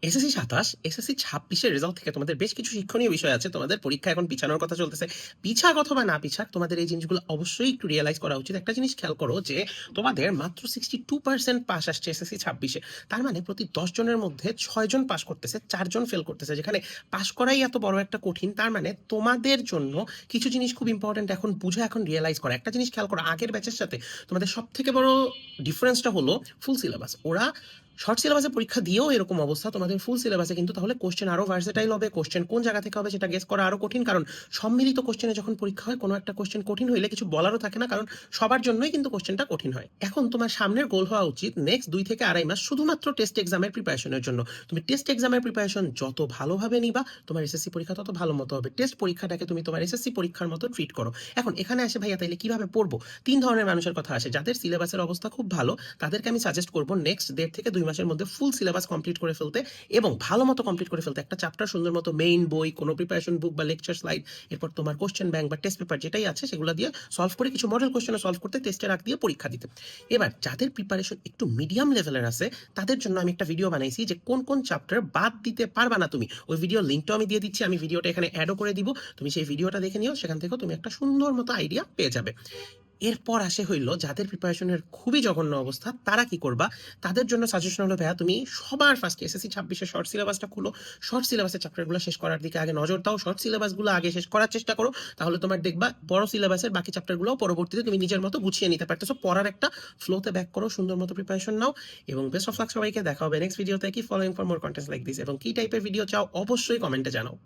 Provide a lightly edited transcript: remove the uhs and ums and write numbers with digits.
SSC ২৭, SSC ২৬ এর result থেকে তোমাদের বেশ কিছু শিক্ষণীয় বিষয় আছে। তোমাদের পরীক্ষা এখন পিছানোর কথা চলতেছে। পিছাক অথবা না পিছাক, তোমাদের এই জিনিসগুলো অবশ্যই একটু রিয়ালাইজ করা উচিত। একটা জিনিস খেয়াল করো যে তোমাদের মাত্র 62% পাস আসছে এসএসসি ২৬ এ। তার মানে প্রতি ১০ জনের মধ্যে ৬ জন পাস করতেছে, ৪ জন ফেল করতেছে। যেখানে পাস করাই এত বড় একটা কঠিন, তার মানে তোমাদের জন্য কিছু জিনিস খুব ইম্পোর্টেন্ট এখন বুঝে, এখন রিয়ালাইজ করা। একটা জিনিস খেয়াল করো, আগের ব্যাচের সাথে তোমাদের সবথেকে বড় ডিফারেন্সটা হলো ফুল সিলেবাস। ওরা শর্ট সিলেবাসে পরীক্ষা দিয়েও এরকম অবস্থা, তোমাদের ফুল সিলেবাসে কিন্তু তাহলে কোশ্চেন আরো ভার্সেটাইল হবে, কোশ্চেন কোন জায়গা থেকে হবে সেটা গেস করা আরো কঠিন। কারণ সম্মিলিত কোশ্চেনে যখন পরীক্ষা হয়, কোনো একটা কোশ্চেন কঠিন হইলে কিছু বলারও থাকে না, কারণ সবার জন্যই কিন্তু কোশ্চেনটা কঠিন হয়। এখন তোমার সামনের গোল হওয়া উচিত নেক্সট 2 থেকে 2.5 মাস শুধুমাত্র টেস্ট এক্সামের প্রিপারেশনের জন্য। তুমি টেস্ট এক্সামের প্রিপারেশন যত ভালোভাবে নিবা, তোমার এসএসসি পরীক্ষা তত ভালো মতো হবে। টেস্ট পরীক্ষাটাকে তুমি তোমার এসএসসি পরীক্ষার মতো ট্রিট করো। এখন এখানে আসে ভাইয়া তাইলে কিভাবে পড়বো? 3 ধরনের মানুষের কথা আসে। যাদের সিলেবাসের অবস্থা খুব ভালো, তাদেরকে আমি সাজেস্ট করব নেক্সট 1.5 থেকে 2 মাসের মধ্যে ফুল সিলেবাস কমপ্লিট করে ফেলতে, এবং ভালো মতো কমপ্লিট করে ফেলতে। একটা চ্যাপ্টার সুন্দর মতো মেইন বই, কোনো প্রিপারেশন বুক বা লেকচার স্লাইড, এরপর তোমার কোশ্চেন ব্যাংক বা টেস্ট পেপার যেটাই আছে সেগুলো দিয়ে সলভ করে, কিছু মডেল কোশ্চেনে সলভ করতে, টেস্টের আগ দিয়ে পরীক্ষা দিতে। এবার যাদের প্রিপারেশন একটু মিডিয়াম লেভেলের আছে, তাদের জন্য আমি একটা ভিডিও বানাইছি যে কোন কোন চ্যাপ্টার বাদ দিতে পারবা না তুমি। ওই ভিডিওর লিঙ্কটাও আমি দিয়ে দিচ্ছি, আমি ভিডিওটা এখানে অ্যাডও করে দিব। তুমি সেই ভিডিওটা দেখে নিও, সেখান থেকেও তুমি একটা সুন্দর মতো আইডিয়া পেয়ে যাবে। এরপর আসে হইল যাদের প্রিপারেশনের খুবই জঘন্য অবস্থা, তারা কি করবা? তাদের জন্য সাজেশন হলো ভাইয়া তুমি সবার ফার্স্টে এসএসসি ২৬ এর শর্ট সিলেবাসটা খুলো। শর্ট সিলেবাসের চ্যাপ্টারগুলো শেষ করার দিকে আগে নজর দাও। শর্ট সিলেবাসগুলো আগে শেষ করার চেষ্টা করো। তাহলে তোমার দেখবা বড় সিলেবাসের বাকি চ্যাপ্টারগুলো পরবর্তীতে তুমি নিজের মতো গুছিয়ে নিতে পারতেছো। পড়ার একটা ফ্লোতে ব্যাক করো, সুন্দর মতো প্রিপারেশন নাও, এবং বেস্ট অফ লাক সবাইকে। দেখা হবে নেক্সট ভিডিওতে। কি following for more content like this, এবং কি টাইপের ভিডিও চাও অবশ্যই কমেন্টে জানাও।